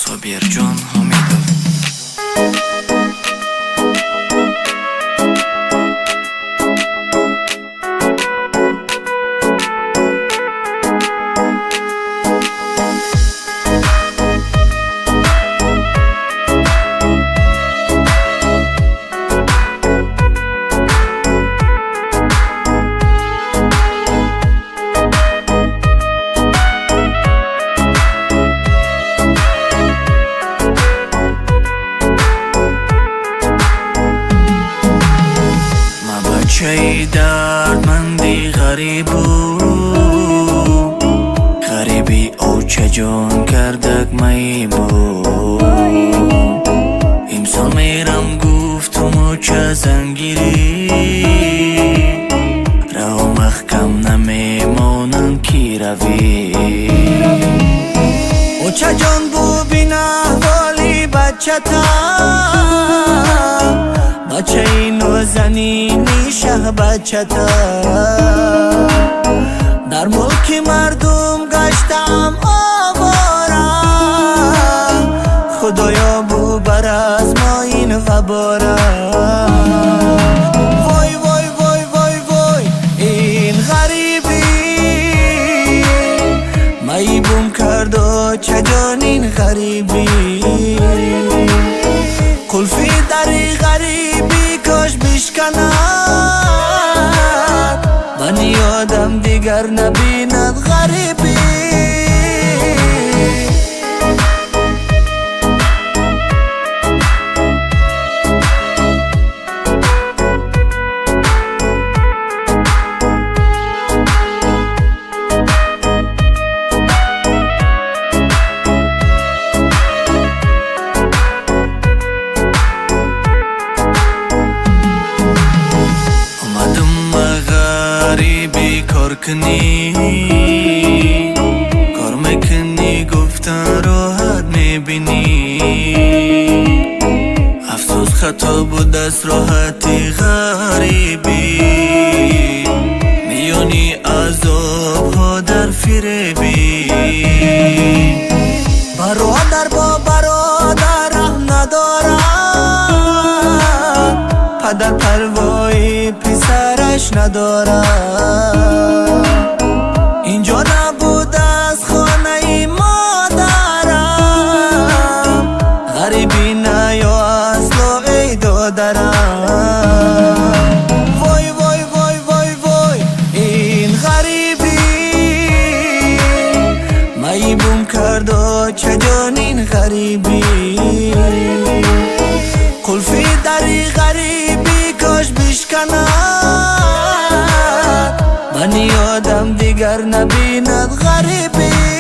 Sobirjon Hamidov. بچه دردمندی غریبو غریبی او چه جان کردک میبو امسال میرم گفتم چه زنگیری راه محکم نمیمانم کی روی او چه جان بو بین احوالی بچه تا بچه اینو زنینی شه بچه تا در ملک مردم گشتم آوارم خدایا بو بر از ما این غبارم وای وای وای وای وای این غریبی میبوم کرد و چه جان این غریبی قلفی دری غریبی کاش بشکند من آدم دیگر نبیند غریبی کار کنی کار میکنی گفتن راحت میبینی افسوس خطا بود از راحتی غریبی میانی عذاب ها در فریبی برادر با برادر رحم ندارد پدر پروای پسرش ندارد اینجا نبود از خانه مادرم غریبی نه یا اصلا ای دادرم وای وای وای وای وای این غریبی میبوم کرد و چه جان این غریبی قلفی دری غریبی کاش بشکند من آدم دیگر نبیند غریبی